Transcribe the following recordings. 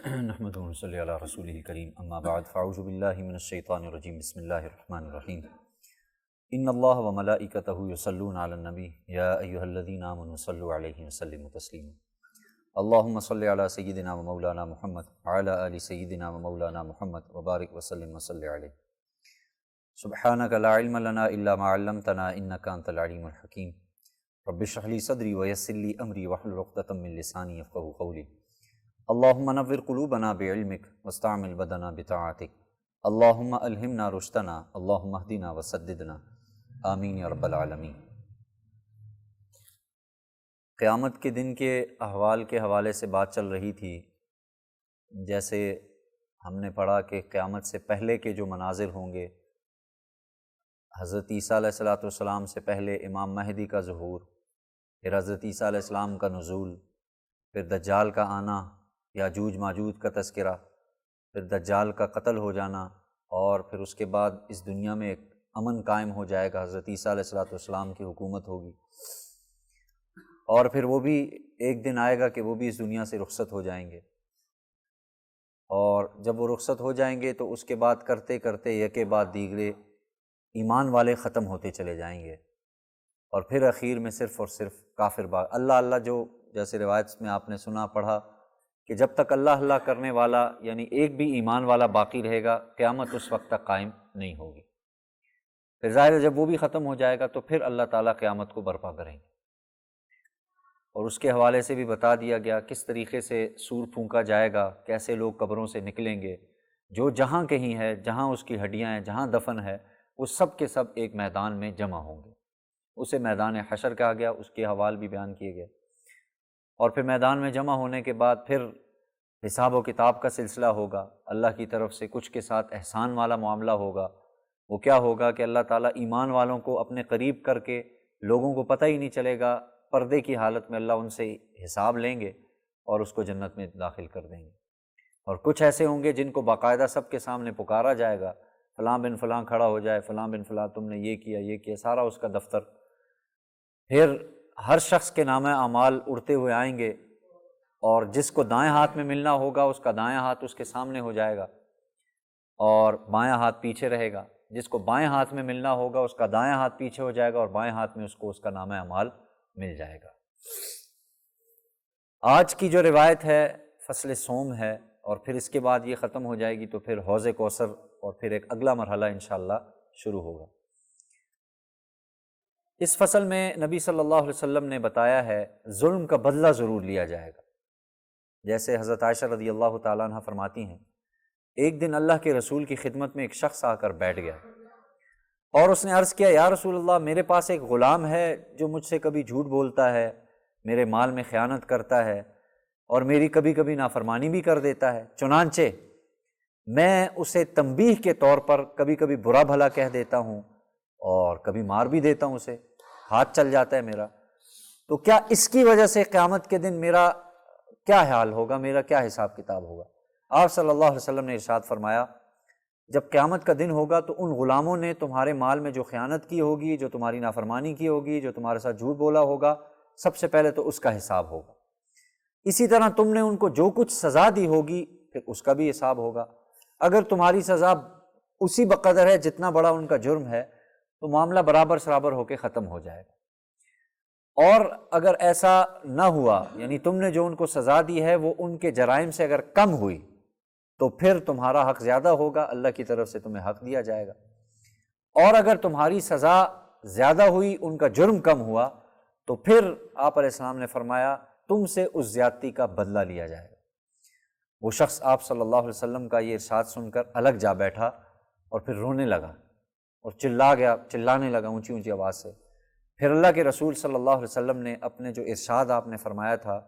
نحمدہ و صلی علی رسولہ الکریم اما بعد فاعوذ باللہ من الشیطان الرجیم بسم اللہ الرحمن الرحیم ان اللہ و ملائکتہ یصلون علی النبی یا ایہا الذین آمنوا صلوا علیہ وسلموا تسلیما اللہم صلی علی سیدنا و مولانا محمد وعلی آل سیدنا و مولانا محمد وبارک وسلم وصلی علیہ سبحانک لا علم لنا الا ما علمتنا انک انت العلیم الحکیم رب اشرح لی صدری ویسر لی امری واحلل عقدۃ من لسانی یفقہوا قولی اللہم نور قلوبنا بعلمک واستعمل بدنا بطاعتک اللہم الہمنا رشدنا اللہم اہدنا وسددنا آمین یا رب العالمین۔ قیامت کے دن کے احوال کے حوالے سے بات چل رہی تھی۔ جیسے ہم نے پڑھا کہ قیامت سے پہلے کے جو مناظر ہوں گے، حضرت عیسیٰ علیہ السلام سے پہلے امام مہدی کا ظہور، پھر حضرت عیسیٰ علیہ السلام کا نزول، پھر دجال کا آنا، یاجوج ماجوج کا تذکرہ، پھر دجال کا قتل ہو جانا، اور پھر اس کے بعد اس دنیا میں ایک امن قائم ہو جائے گا، حضرت عیسیٰ علیہ السلام کی حکومت ہوگی، اور پھر وہ بھی ایک دن آئے گا کہ وہ بھی اس دنیا سے رخصت ہو جائیں گے، اور جب وہ رخصت ہو جائیں گے تو اس کے بعد کرتے کرتے یکے بعد دیگرے ایمان والے ختم ہوتے چلے جائیں گے، اور پھر اخیر میں صرف اور صرف کافر اللہ اللہ، جو جیسے روایت میں آپ نے سنا پڑھا کہ جب تک اللہ اللہ کرنے والا یعنی ایک بھی ایمان والا باقی رہے گا، قیامت اس وقت تک قائم نہیں ہوگی۔ پھر ظاہر ہے جب وہ بھی ختم ہو جائے گا تو پھر اللہ تعالیٰ قیامت کو برپا کریں گے، اور اس کے حوالے سے بھی بتا دیا گیا کس طریقے سے سور پھونکا جائے گا، کیسے لوگ قبروں سے نکلیں گے، جو جہاں کہیں ہے، جہاں اس کی ہڈیاں ہیں، جہاں دفن ہے، وہ سب کے سب ایک میدان میں جمع ہوں گے۔ اسے میدان حشر کہا گیا، اس کے حوال بھی بیان کیے گئے، اور پھر میدان میں جمع ہونے کے بعد پھر حساب و کتاب کا سلسلہ ہوگا، اللہ کی طرف سے کچھ کے ساتھ احسان والا معاملہ ہوگا۔ وہ کیا ہوگا کہ اللہ تعالیٰ ایمان والوں کو اپنے قریب کر کے لوگوں کو پتہ ہی نہیں چلے گا، پردے کی حالت میں اللہ ان سے حساب لیں گے اور اس کو جنت میں داخل کر دیں گے۔ اور کچھ ایسے ہوں گے جن کو باقاعدہ سب کے سامنے پکارا جائے گا، فلاں بن فلاں کھڑا ہو جائے، فلاں بن فلاں تم نے یہ کیا، سارا اس کا دفتر، پھر ہر شخص کے نامہ اعمال اڑتے ہوئے آئیں گے، اور جس کو دائیں ہاتھ میں ملنا ہوگا اس کا دائیں ہاتھ اس کے سامنے ہو جائے گا اور بائیں ہاتھ پیچھے رہے گا، جس کو بائیں ہاتھ میں ملنا ہوگا اس کا دائیں ہاتھ پیچھے ہو جائے گا اور بائیں ہاتھ میں اس کو اس کا نامہ اعمال مل جائے گا۔ آج کی جو روایت ہے فصل صوم ہے، اور پھر اس کے بعد یہ ختم ہو جائے گی تو پھر حوض کوثر اور پھر ایک اگلا مرحلہ انشاءاللہ شروع ہوگا۔ اس فصل میں نبی صلی اللہ علیہ وسلم نے بتایا ہے ظلم کا بدلہ ضرور لیا جائے گا۔ جیسے حضرت عائشہ رضی اللہ تعالیٰ عنہ فرماتی ہیں، ایک دن اللہ کے رسول کی خدمت میں ایک شخص آ کر بیٹھ گیا اور اس نے عرض کیا، یا رسول اللہ، میرے پاس ایک غلام ہے جو مجھ سے کبھی جھوٹ بولتا ہے، میرے مال میں خیانت کرتا ہے اور میری کبھی کبھی نافرمانی بھی کر دیتا ہے، چنانچہ میں اسے تنبیہ کے طور پر کبھی کبھی برا بھلا کہہ دیتا ہوں اور کبھی مار بھی دیتا ہوں، اسے ہاتھ چل جاتا ہے میرا، تو کیا اس کی وجہ سے قیامت کے دن میرا کیا حال ہوگا، میرا کیا حساب کتاب ہوگا؟ آپ صلی اللہ علیہ وسلم نے ارشاد فرمایا، جب قیامت کا دن ہوگا تو ان غلاموں نے تمہارے مال میں جو خیانت کی ہوگی، جو تمہاری نافرمانی کی ہوگی، جو تمہارے ساتھ جھوٹ بولا ہوگا، سب سے پہلے تو اس کا حساب ہوگا۔ اسی طرح تم نے ان کو جو کچھ سزا دی ہوگی پھر اس کا بھی حساب ہوگا۔ اگر تمہاری سزا اسی بقدر ہے جتنا بڑا ان کا جرم ہے تو معاملہ برابر سرابر ہو کے ختم ہو جائے گا، اور اگر ایسا نہ ہوا، یعنی تم نے جو ان کو سزا دی ہے وہ ان کے جرائم سے اگر کم ہوئی تو پھر تمہارا حق زیادہ ہوگا، اللہ کی طرف سے تمہیں حق دیا جائے گا، اور اگر تمہاری سزا زیادہ ہوئی، ان کا جرم کم ہوا، تو پھر آپ علیہ السلام نے فرمایا تم سے اس زیادتی کا بدلہ لیا جائے گا۔ وہ شخص آپ صلی اللہ علیہ وسلم کا یہ ارشاد سن کر الگ جا بیٹھا اور پھر رونے لگا اور چلانے لگا اونچی اونچی آواز سے۔ پھر اللہ کے رسول صلی اللہ علیہ وسلم نے اپنے جو ارشاد آپ نے فرمایا تھا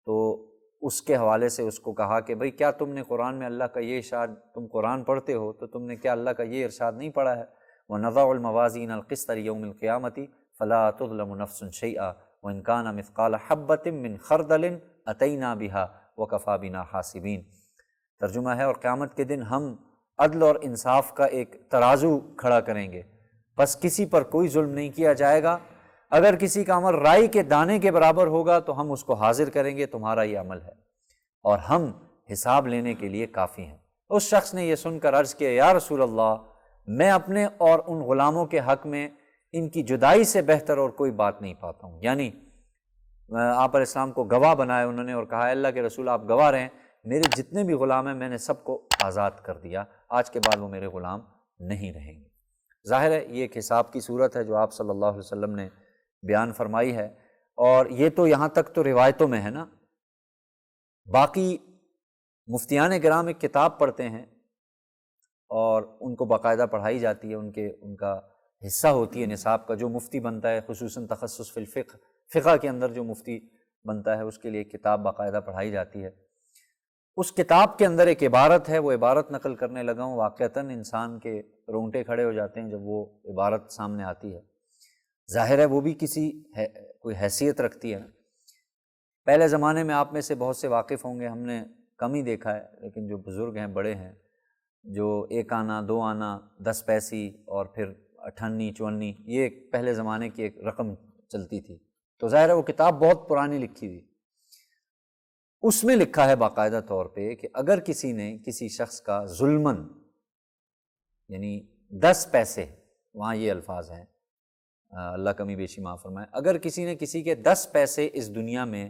تو اس کے حوالے سے اس کو کہا کہ بھئی کیا تم نے قرآن میں اللہ کا یہ ارشاد، تم قرآن پڑھتے ہو تو تم نے کیا اللہ کا یہ ارشاد نہیں پڑھا ہے؟ وَنَضَعُ الْمَوَازِينَ الْقِسْطَ لِيَوْمِ الْقِيَامَةِ فَلَا تُظْلَمُ نَفْسٌ شَيْئًا وَإِنْ كَانَ مِثْقَالَ حَبَّةٍ مِّنْ خَرْدَلٍ أَتَيْنَا بِهَا وَكَفَىٰ بِنَا حَاسِبِينَ۔ ترجمہ ہے، اور قیامت کے دن ہم عدل اور انصاف کا ایک ترازو کھڑا کریں گے، بس کسی پر کوئی ظلم نہیں کیا جائے گا، اگر کسی کا عمل رائی کے دانے کے برابر ہوگا تو ہم اس کو حاضر کریں گے، تمہارا یہ عمل ہے، اور ہم حساب لینے کے لیے کافی ہیں۔ اس شخص نے یہ سن کر عرض کیا، یا رسول اللہ، میں اپنے اور ان غلاموں کے حق میں ان کی جدائی سے بہتر اور کوئی بات نہیں پاتا ہوں۔ یعنی آپ علیہ السلام کو گواہ بنایا انہوں نے اور کہا، اللہ کے رسول آپ گواہ رہیں، میرے جتنے بھی غلام ہیں میں نے سب کو آزاد کر دیا، آج کے بعد وہ میرے غلام نہیں رہیں گے۔ ظاہر ہے یہ ایک حساب کی صورت ہے جو آپ صلی اللہ علیہ وسلم نے بیان فرمائی ہے، اور یہ تو یہاں تک تو روایتوں میں ہے نا۔ باقی مفتیان کرام ایک کتاب پڑھتے ہیں اور ان کو باقاعدہ پڑھائی جاتی ہے، ان کا حصہ ہوتی ہے نصاب کا، جو مفتی بنتا ہے خصوصاً تخصص فی الفقہ، فقہ کے اندر جو مفتی بنتا ہے اس کے لیے ایک کتاب باقاعدہ پڑھائی جاتی ہے۔ اس کتاب کے اندر ایک عبارت ہے، وہ عبارت نقل کرنے لگا ہوں، واقعتاً انسان کے رونگٹے کھڑے ہو جاتے ہیں جب وہ عبارت سامنے آتی ہے۔ ظاہر ہے وہ بھی کوئی حیثیت رکھتی ہے۔ پہلے زمانے میں آپ میں سے بہت سے واقف ہوں گے، ہم نے کم ہی دیکھا ہے، لیکن جو بزرگ ہیں، بڑے ہیں، جو 1 آنا 2 آنا 10 پیسی اور پھر 58 54، یہ پہلے زمانے کی ایک رقم چلتی تھی۔ تو ظاہر ہے وہ کتاب بہت پرانی لکھی ہوئی، اس میں لکھا ہے باقاعدہ طور پہ کہ اگر کسی نے کسی شخص کا ظلماً، یعنی 10 پیسے، وہاں یہ الفاظ ہیں، اللہ کمی بیشی معاف فرمائے، اگر کسی نے کسی کے 10 پیسے اس دنیا میں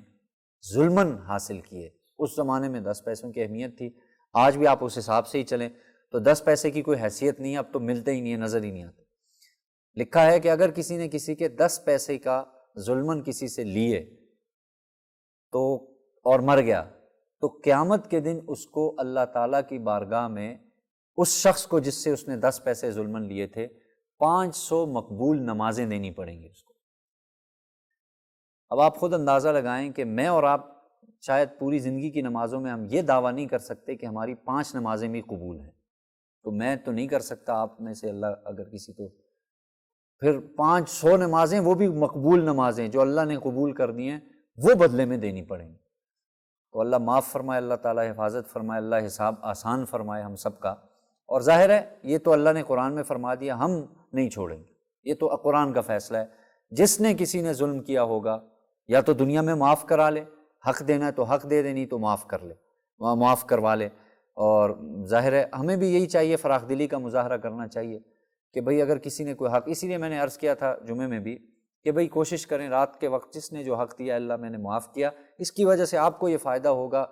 ظلماً حاصل کیے، اس زمانے میں 10 پیسوں کی اہمیت تھی، آج بھی آپ اس حساب سے ہی چلیں تو 10 پیسے کی کوئی حیثیت نہیں ہے، اب تو ملتے ہی نہیں ہے، نظر ہی نہیں آتے۔ لکھا ہے کہ اگر کسی نے کسی کے 10 پیسے کا ظلماً کسی سے لیے تو اور مر گیا، تو قیامت کے دن اس کو اللہ تعالیٰ کی بارگاہ میں اس شخص کو جس سے اس نے 10 پیسے ظلماً لیے تھے 500 مقبول نمازیں دینی پڑیں گی اس کو۔ اب آپ خود اندازہ لگائیں کہ میں اور آپ شاید پوری زندگی کی نمازوں میں ہم یہ دعویٰ نہیں کر سکتے کہ ہماری 5 نمازیں بھی قبول ہیں، تو میں تو نہیں کر سکتا، آپ میں سے اللہ اگر کسی تو پھر 500 نمازیں، وہ بھی مقبول نمازیں جو اللہ نے قبول کر دی ہیں، وہ بدلے میں دینی پڑیں گی۔ تو اللہ معاف فرمائے، اللہ تعالیٰ حفاظت فرمائے، اللہ حساب آسان فرمائے ہم سب کا۔ اور ظاہر ہے یہ تو اللہ نے قرآن میں فرما دیا، ہم نہیں چھوڑیں گے، یہ تو قرآن کا فیصلہ ہے۔ جس نے کسی نے ظلم کیا ہوگا یا تو دنیا میں معاف کرا لے، حق دینا ہے تو حق دے دے، نہیں تو معاف کر لے، معاف کروا لے۔ اور ظاہر ہے ہمیں بھی یہی چاہیے، فراخ دلی کا مظاہرہ کرنا چاہیے کہ بھئی اگر کسی نے کوئی حق، اسی لیے میں نے عرض کیا تھا جمعے میں بھی کہ بھئی کوشش کریں رات کے وقت جس نے جو حق دیا اللہ میں نے معاف کیا، اس کی وجہ سے آپ کو یہ فائدہ ہوگا،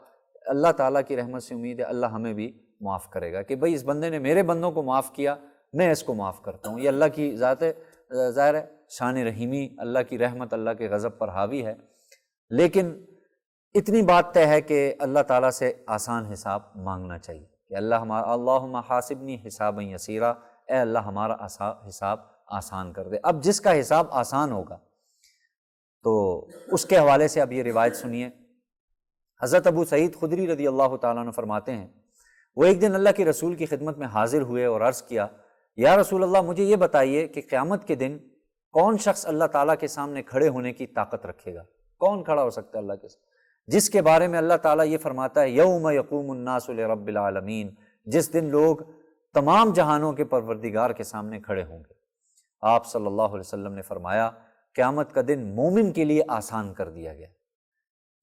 اللہ تعالیٰ کی رحمت سے امید ہے اللہ ہمیں بھی معاف کرے گا کہ بھئی اس بندے نے میرے بندوں کو معاف کیا، میں اس کو معاف کرتا ہوں۔ یہ اللہ کی ذات ہے، ظاہر ہے شان رحیمی، اللہ کی رحمت اللہ کے غضب پر حاوی ہے، لیکن اتنی بات طے ہے کہ اللہ تعالیٰ سے آسان حساب مانگنا چاہیے کہ اللہم حاسبنی حسابا یسیرا، اے اللہ ہمارا حساب آسان کر دے۔ اب جس کا حساب آسان ہوگا تو اس کے حوالے سے اب یہ روایت سنیے۔ حضرت ابو سعید خدری رضی اللہ تعالیٰ عنہ فرماتے ہیں، وہ ایک دن اللہ کے رسول کی خدمت میں حاضر ہوئے اور عرض کیا، یا رسول اللہ مجھے یہ بتائیے کہ قیامت کے دن کون شخص اللہ تعالیٰ کے سامنے کھڑے ہونے کی طاقت رکھے گا؟ کون کھڑا ہو سکتا ہے اللہ کے سامنے، جس کے بارے میں اللہ تعالیٰ یہ فرماتا ہے یوم یقوم الناس لرب العالمین، جس دن لوگ تمام جہانوں کے پروردگار کے سامنے کھڑے ہوں گے۔ آپ صلی اللہ علیہ وسلم نے فرمایا قیامت کا دن مومن کے لیے آسان کر دیا گیا،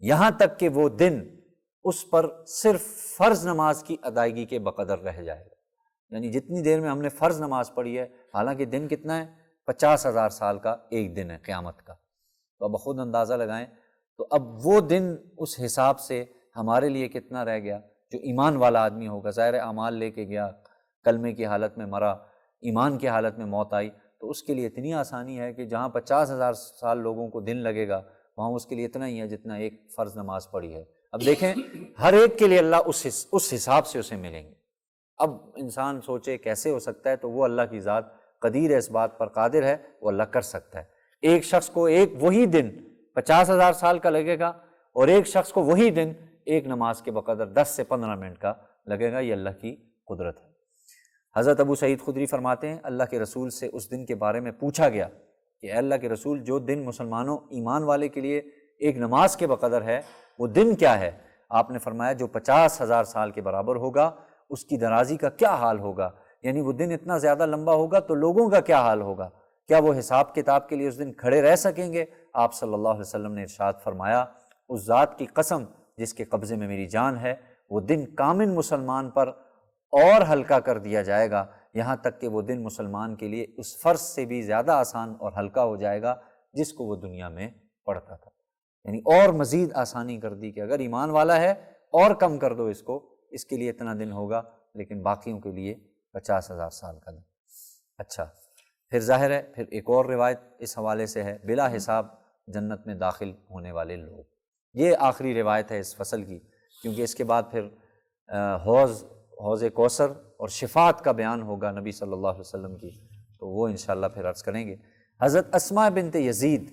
یہاں تک کہ وہ دن اس پر صرف فرض نماز کی ادائیگی کے بقدر رہ جائے گا، یعنی جتنی دیر میں ہم نے فرض نماز پڑھی ہے، حالانکہ دن کتنا ہے، 50,000 سال کا ایک دن ہے قیامت کا، تو اب خود اندازہ لگائیں۔ تو اب وہ دن اس حساب سے ہمارے لیے کتنا رہ گیا، جو ایمان والا آدمی ہوگا، ظاہر اعمال لے کے گیا، کلمے کی حالت میں مرا، ایمان کی حالت میں موت آئی، تو اس کے لیے اتنی آسانی ہے کہ جہاں 50,000 سال لوگوں کو دن لگے گا، وہاں اس کے لیے اتنا ہی ہے جتنا ایک فرض نماز پڑھی ہے۔ اب دیکھیں ہر ایک کے لیے اللہ اس حساب سے اسے ملیں گے۔ اب انسان سوچے کیسے ہو سکتا ہے، تو وہ اللہ کی ذات قدیر ہے، اس بات پر قادر ہے، وہ اللہ کر سکتا ہے۔ ایک شخص کو ایک وہی دن 50,000 سال کا لگے گا، اور ایک شخص کو وہی دن ایک نماز کے بقدر 10 سے 15 منٹ کا لگے گا، یہ اللہ کی قدرت ہے۔ حضرت ابو سعید خدری فرماتے ہیں اللہ کے رسول سے اس دن کے بارے میں پوچھا گیا کہ اے اللہ کے رسول، جو دن مسلمانوں ایمان والے کے لیے ایک نماز کے بقدر ہے، وہ دن کیا ہے؟ آپ نے فرمایا جو 50,000 سال کے برابر ہوگا، اس کی درازی کا کیا حال ہوگا، یعنی وہ دن اتنا زیادہ لمبا ہوگا تو لوگوں کا کیا حال ہوگا، کیا وہ حساب کتاب کے لیے اس دن کھڑے رہ سکیں گے؟ آپ صلی اللہ علیہ وسلم نے ارشاد فرمایا اس ذات کی قسم جس کے قبضے میں میری جان ہے، وہ دن کامل مسلمان پر اور ہلکا کر دیا جائے گا، یہاں تک کہ وہ دن مسلمان کے لیے اس فرض سے بھی زیادہ آسان اور ہلکا ہو جائے گا جس کو وہ دنیا میں پڑھتا تھا۔ یعنی اور مزید آسانی کر دی کہ اگر ایمان والا ہے اور کم کر دو اس کے لیے اتنا دن ہوگا، لیکن باقیوں کے لیے 50,000 سال کا دن۔ اچھا، پھر ظاہر ہے پھر ایک اور روایت اس حوالے سے ہے، بلا حساب جنت میں داخل ہونے والے لوگ۔ یہ آخری روایت ہے اس فصل کی، کیونکہ اس کے بعد پھر حوض کوثر اور شفاعت کا بیان ہوگا نبی صلی اللہ علیہ وسلم کی، تو وہ انشاءاللہ پھر عرض کریں گے۔ حضرت اسماء بنت یزید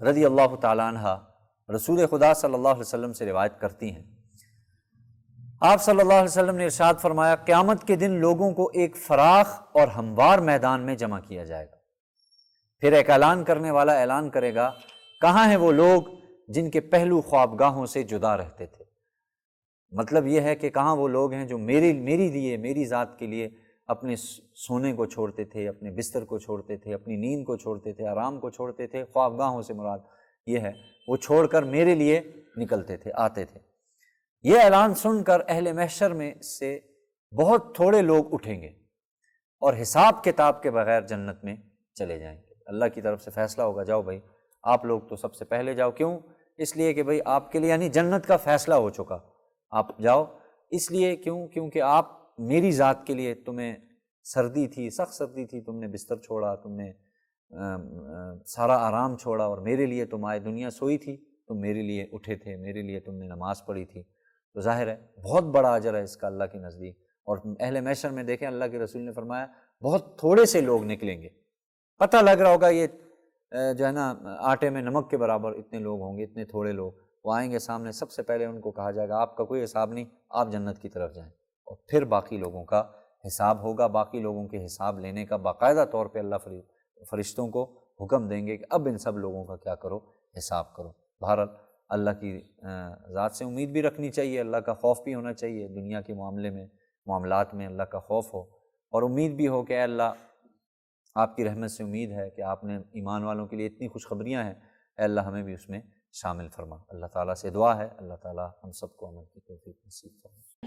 رضی اللہ تعالیٰ عنہ رسول خدا صلی اللہ علیہ وسلم سے روایت کرتی ہیں، آپ صلی اللہ علیہ وسلم نے ارشاد فرمایا، قیامت کے دن لوگوں کو ایک فراخ اور ہموار میدان میں جمع کیا جائے گا، پھر ایک اعلان کرنے والا اعلان کرے گا، کہاں ہیں وہ لوگ جن کے پہلو خوابگاہوں سے جدا رہتے تھے؟ مطلب یہ ہے کہ کہاں وہ لوگ ہیں جو میری ذات کے لیے اپنے سونے کو چھوڑتے تھے، اپنے بستر کو چھوڑتے تھے، اپنی نیند کو چھوڑتے تھے، آرام کو چھوڑتے تھے، خوابگاہوں سے مراد یہ ہے وہ چھوڑ کر میرے لیے نکلتے تھے، آتے تھے۔ یہ اعلان سن کر اہل محشر میں سے بہت تھوڑے لوگ اٹھیں گے اور حساب کتاب کے بغیر جنت میں چلے جائیں گے۔ اللہ کی طرف سے فیصلہ ہوگا، جاؤ بھائی آپ لوگ تو سب سے پہلے جاؤ۔ کیوں؟ اس لیے کہ بھائی آپ کے لیے یعنی جنت کا فیصلہ ہو چکا، آپ جاؤ۔ اس لیے کیونکہ آپ میری ذات کے لیے، تمہیں سردی تھی، سخت سردی تھی، تم نے بستر چھوڑا، تم نے سارا آرام چھوڑا، اور میرے لیے تم آئے، دنیا سوئی تھی، تم میرے لیے اٹھے تھے، میرے لیے تم نے نماز پڑھی تھی، تو ظاہر ہے بہت بڑا اجر ہے اس کا اللہ کے نزدیک۔ اور اہل محشر میں دیکھیں اللہ کے رسول نے فرمایا بہت تھوڑے سے لوگ نکلیں گے، پتہ لگ رہا ہوگا یہ جو ہے نا آٹے میں نمک کے برابر اتنے لوگ ہوں گے، اتنے تھوڑے لوگ، وہ آئیں گے سامنے، سب سے پہلے ان کو کہا جائے گا آپ کا کوئی حساب نہیں، آپ جنت کی طرف جائیں، اور پھر باقی لوگوں کا حساب ہوگا۔ باقی لوگوں کے حساب لینے کا باقاعدہ طور پہ اللہ فرشتوں کو حکم دیں گے کہ اب ان سب لوگوں کا کیا کرو، حساب کرو۔ بہرحال اللہ کی ذات سے امید بھی رکھنی چاہیے، اللہ کا خوف بھی ہونا چاہیے، دنیا کے معاملات میں اللہ کا خوف ہو، اور امید بھی ہو کہ اے اللہ آپ کی رحمت سے امید ہے کہ آپ نے ایمان والوں کے لیے اتنی خوشخبریاں ہیں، اے اللہ ہمیں بھی اس میں شامل فرما۔ اللہ تعالیٰ سے دعا ہے اللہ تعالیٰ ہم سب کو عمل کی توفیق نصیب فرمائے۔